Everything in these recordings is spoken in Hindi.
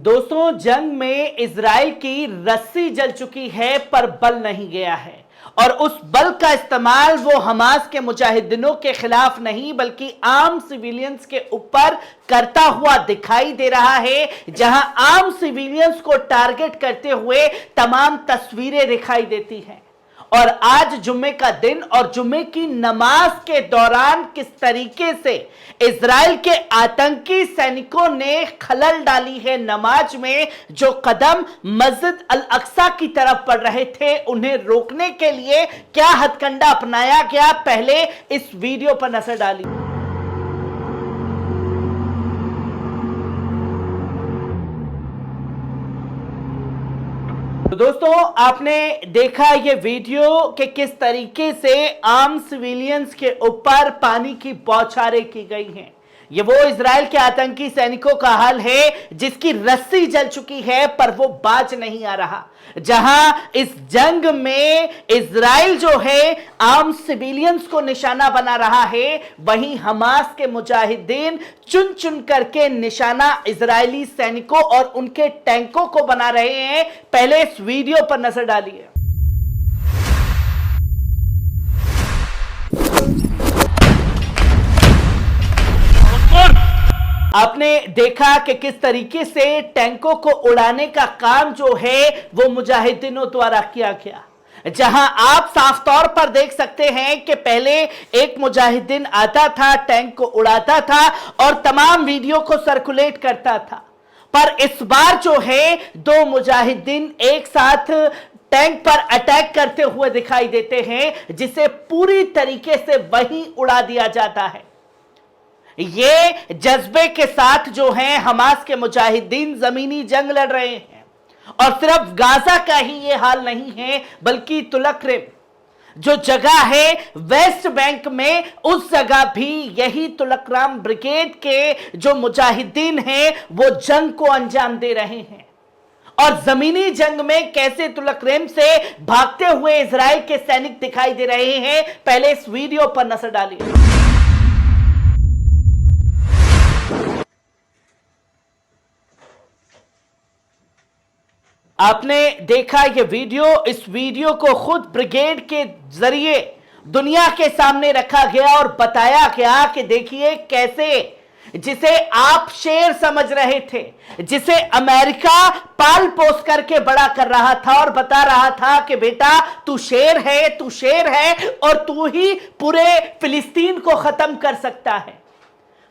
दोस्तों, जंग में इजराइल की रस्सी जल चुकी है पर बल नहीं गया है और उस बल का इस्तेमाल वो हमास के मुजाहिदीनों के खिलाफ नहीं बल्कि आम सिविलियंस के ऊपर करता हुआ दिखाई दे रहा है, जहां आम सिविलियंस को टारगेट करते हुए तमाम तस्वीरें दिखाई देती हैं। और आज जुम्मे का दिन और जुम्मे की नमाज के दौरान किस तरीके से इजराइल के आतंकी सैनिकों ने खलल डाली है नमाज में। जो कदम मस्जिद अल अक्सा की तरफ बढ़ रहे थे, उन्हें रोकने के लिए क्या हथकंडा अपनाया गया, पहले इस वीडियो पर नजर डालिए। तो दोस्तों, आपने देखा ये वीडियो कि किस तरीके से आम सिविलियंस के ऊपर पानी की बौछारें की गई हैं। ये वो इजराइल के आतंकी सैनिकों का हाल है जिसकी रस्सी जल चुकी है पर वो बाज नहीं आ रहा। जहां इस जंग में इजराइल जो है आम सिविलियंस को निशाना बना रहा है, वहीं हमास के मुजाहिदीन चुन चुन करके निशाना इजरायली सैनिकों और उनके टैंकों को बना रहे हैं। पहले इस वीडियो पर नजर डालिए। आपने देखा कि किस तरीके से टैंकों को उड़ाने का काम जो है वो मुजाहिदीनों द्वारा किया गया, जहां आप साफ तौर पर देख सकते हैं कि पहले एक मुजाहिदीन आता था, टैंक को उड़ाता था और तमाम वीडियो को सर्कुलेट करता था। पर इस बार जो है दो मुजाहिदीन एक साथ टैंक पर अटैक करते हुए दिखाई देते हैं, जिसे पूरी तरीके से वहीं उड़ा दिया जाता है। ये जज्बे के साथ जो है हमास के मुजाहिदीन जमीनी जंग लड़ रहे हैं। और सिर्फ गाजा का ही ये हाल नहीं है बल्कि तुलकरम जो जगह है वेस्ट बैंक में, उस जगह भी यही तुलकराम ब्रिगेड के जो मुजाहिदीन हैं वो जंग को अंजाम दे रहे हैं। और जमीनी जंग में कैसे तुलकरम से भागते हुए इजराइल के सैनिक दिखाई दे रहे हैं, पहले इस वीडियो पर नजर डालिए। आपने देखा ये वीडियो, इस वीडियो को खुद ब्रिगेड के जरिए दुनिया के सामने रखा गया और बताया गया कि देखिए कैसे जिसे आप शेर समझ रहे थे, जिसे अमेरिका पाल पोस करके बड़ा कर रहा था और बता रहा था कि बेटा तू शेर है, तू शेर है और तू ही पूरे फिलिस्तीन को खत्म कर सकता है।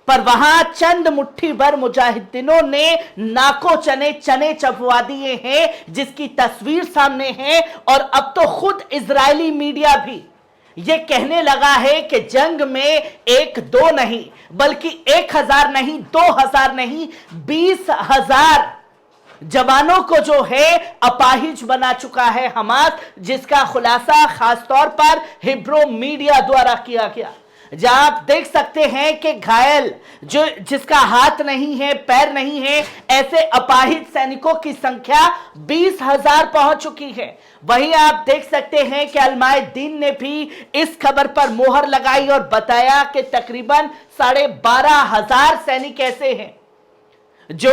पर वहां चंद मुट्ठी भर मुजाहिदीनों ने नाको चने चने चबवा दिए हैं, जिसकी तस्वीर सामने है। और अब तो खुद इजरायली मीडिया भी ये कहने लगा है कि जंग में 1-2 नहीं बल्कि 1000 नहीं, 2000 नहीं, 20,000 जवानों को जो है अपाहिज बना चुका है हमास, जिसका खुलासा खासतौर पर हिब्रो मीडिया द्वारा किया गया। जहां आप देख सकते हैं कि घायल जिसका हाथ नहीं है, पैर नहीं है, ऐसे अपाहिज सैनिकों की संख्या 20,000 पहुंच चुकी है। वहीं आप देख सकते हैं कि अलमायदीन ने भी इस खबर पर मोहर लगाई और बताया कि तकरीबन 12,500 सैनिक ऐसे हैं जो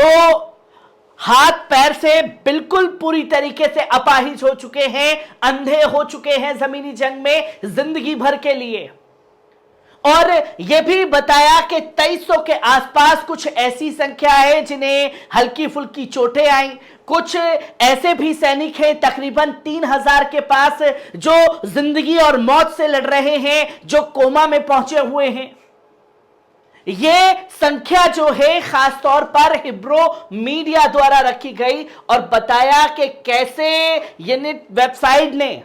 हाथ पैर से बिल्कुल पूरी तरीके से अपाहिज हो चुके हैं, अंधे हो चुके हैं जमीनी जंग में जिंदगी भर के लिए। और यह भी बताया कि 2300 के आसपास कुछ ऐसी संख्या है जिन्हें हल्की फुल्की चोटें आई। कुछ ऐसे भी सैनिक हैं तकरीबन 3000 के पास जो जिंदगी और मौत से लड़ रहे हैं, जो कोमा में पहुंचे हुए हैं। ये संख्या जो है खासतौर पर हिब्रो मीडिया द्वारा रखी गई और बताया कि कैसे यूनिट वेबसाइट ने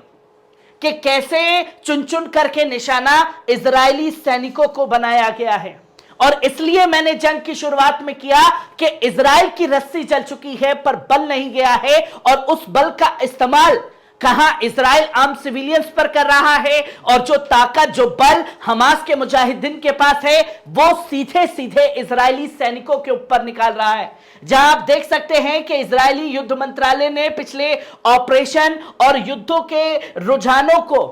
कि कैसे चुन चुन करके निशाना इजरायली सैनिकों को बनाया गया है। और इसलिए मैंने जंग की शुरुआत में किया कि इजराइल की रस्सी जल चुकी है पर बल नहीं गया है। और उस बल का इस्तेमाल कहां इजराइल आम सिविलियंस पर कर रहा है और जो ताकत, जो बल हमास के मुजाहिदीन के पास है वो सीधे सीधे इजरायली सैनिकों के ऊपर निकाल रहा है। जहां आप देख सकते हैं कि इजरायली युद्ध मंत्रालय ने पिछले ऑपरेशन और युद्धों के रुझानों को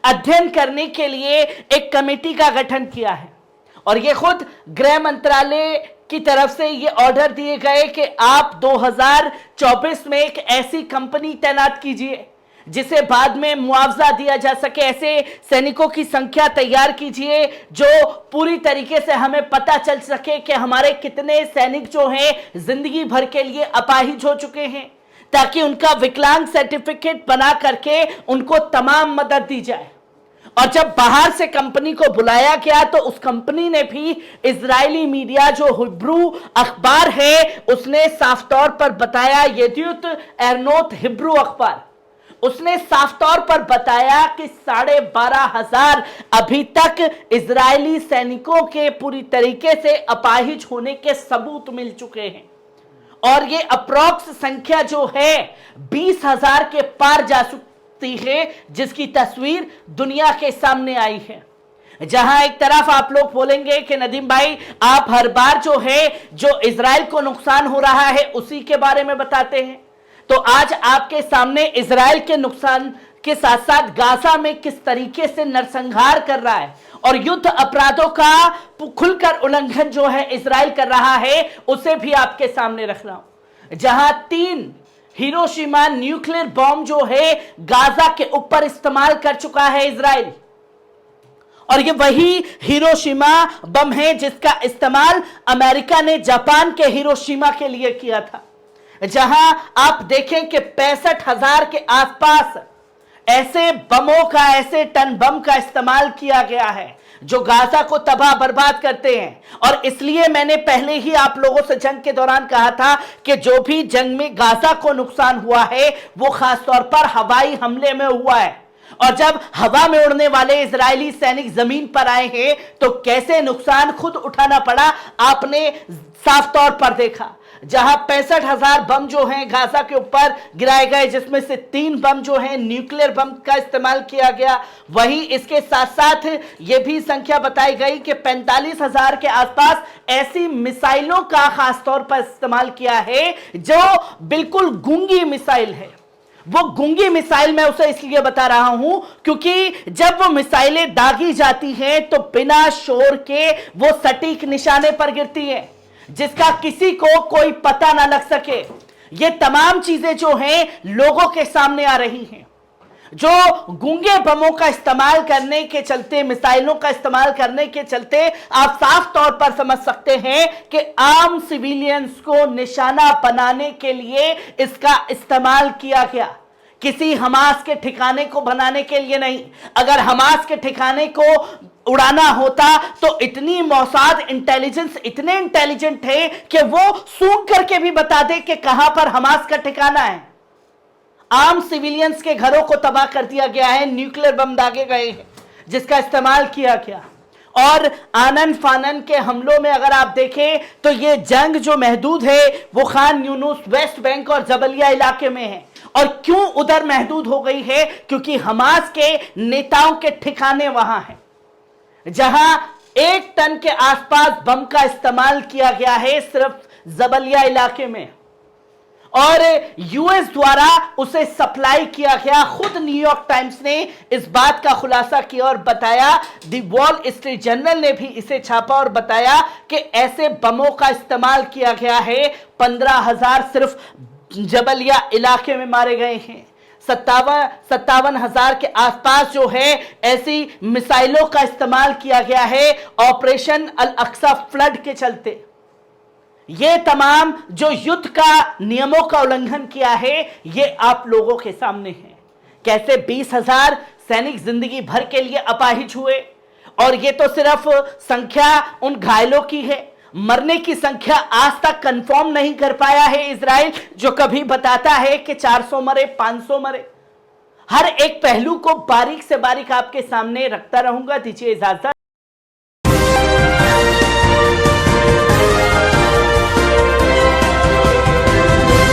अध्ययन करने के लिए एक कमेटी का गठन किया है। और ये खुद गृह मंत्रालय की तरफ से ये ऑर्डर दिए गए कि आप 2024 में एक ऐसी कंपनी तैनात कीजिए जिसे बाद में मुआवजा दिया जा सके। ऐसे सैनिकों की संख्या तैयार कीजिए जो पूरी तरीके से हमें पता चल सके कि हमारे कितने सैनिक जो हैं जिंदगी भर के लिए अपाहिज हो चुके हैं, ताकि उनका विकलांग सर्टिफिकेट बना करके उनको तमाम मदद दी जाए। और जब बाहर से कंपनी को बुलाया गया तो उस कंपनी ने भी इजरायली मीडिया जो हिब्रू अखबार है उसने साफ तौर पर बताया, येदियोत एहरोनोत हिब्रू अखबार, उसने साफ तौर पर बताया कि 12,500 अभी तक इजरायली सैनिकों के पूरी तरीके से अपाहिज होने के सबूत मिल चुके हैं और ये अप्रॉक्स संख्या जो है 20,000 के पार जा सकती है, जिसकी तस्वीर दुनिया के सामने आई है। जहां एक तरफ आप लोग बोलेंगे कि नदीम भाई आप हर बार जो है जो इजराइल को नुकसान हो रहा है उसी के बारे में बताते हैं, तो आज आपके सामने इजराइल के नुकसान के साथ साथ गाजा में किस तरीके से नरसंहार कर रहा है और युद्ध अपराधों का खुलकर उल्लंघन जो है इजराइल कर रहा है उसे भी आपके सामने रख रहा हूं। जहां 3 हिरोशिमा न्यूक्लियर बॉम्ब जो है गाजा के ऊपर इस्तेमाल कर चुका है इजराइल, और ये वही हिरोशिमा बम है जिसका इस्तेमाल अमेरिका ने जापान के हिरोशिमा के लिए किया था। जहां आप देखें कि 65,000 के आसपास ऐसे बमों का, ऐसे टन बम का इस्तेमाल किया गया है जो गाजा को तबाह बर्बाद करते हैं। और इसलिए मैंने पहले ही आप लोगों से जंग के दौरान कहा था कि जो भी जंग में गाजा को नुकसान हुआ है वो खासतौर पर हवाई हमले में हुआ है, और जब हवा में उड़ने वाले इजरायली सैनिक जमीन पर आए हैं तो कैसे नुकसान खुद उठाना पड़ा आपने साफ तौर पर देखा। जहां 65,000 बम जो हैं गाजा के ऊपर गिराए गए, जिसमें से 3 बम जो हैं न्यूक्लियर बम का इस्तेमाल किया गया। वहीं इसके साथ साथ यह भी संख्या बताई गई कि 45,000 के आसपास ऐसी मिसाइलों का खासतौर पर इस्तेमाल किया है जो बिल्कुल गूंगी मिसाइल है। वो गूंगी मिसाइल मैं उसे इसलिए बता रहा हूं क्योंकि जब वो मिसाइलें दागी जाती हैं तो बिना शोर के वो सटीक निशाने पर गिरती हैं जिसका किसी को कोई पता ना लग सके। ये तमाम चीजें जो हैं लोगों के सामने आ रही हैं। जो गूंगे बमों का इस्तेमाल करने के चलते, मिसाइलों का इस्तेमाल करने के चलते आप साफ तौर पर समझ सकते हैं कि आम सिविलियंस को निशाना बनाने के लिए इसका इस्तेमाल किया गया, किसी हमास के ठिकाने को बनाने के लिए नहीं। अगर हमास के ठिकाने को उड़ाना होता तो इतनी मौसाद इंटेलिजेंस इतने इंटेलिजेंट थे कि वो सूंघ करके भी बता दे कि कहां पर हमास का ठिकाना है। आम सिविलियंस के घरों को तबाह कर दिया गया है, न्यूक्लियर बम दागे गए हैं जिसका इस्तेमाल किया गया। और आनन फानन के हमलों में अगर आप देखें तो ये जंग जो महदूद है वो खान यूनुस, वेस्ट बैंक और जबलिया इलाके में है। और क्यों उधर महदूद हो गई है? क्योंकि हमास के नेताओं के ठिकाने वहां हैं, जहां 1 टन के आसपास बम का इस्तेमाल किया गया है सिर्फ जबलिया इलाके में, और यूएस द्वारा उसे सप्लाई किया गया। खुद न्यूयॉर्क टाइम्स ने इस बात का खुलासा किया और बताया, द वॉल स्ट्रीट जर्नल ने भी इसे छापा और बताया कि ऐसे बमों का इस्तेमाल किया गया है। 15,000 सिर्फ जबलिया इलाके में मारे गए हैं। 57,000 के आसपास जो है ऐसी मिसाइलों का इस्तेमाल किया गया है ऑपरेशन अल अक्सा फ्लड के चलते। ये तमाम जो युद्ध का नियमों का उल्लंघन किया है ये आप लोगों के सामने है। कैसे 20,000 सैनिक जिंदगी भर के लिए अपाहिज हुए, और ये तो सिर्फ संख्या उन घायलों की है। मरने की संख्या आज तक कंफर्म नहीं कर पाया है इजराइल, जो कभी बताता है कि 400 मरे, 500 मरे। हर एक पहलू को बारीक से बारीक आपके सामने रखता रहूंगा। दीजिए इजाजत।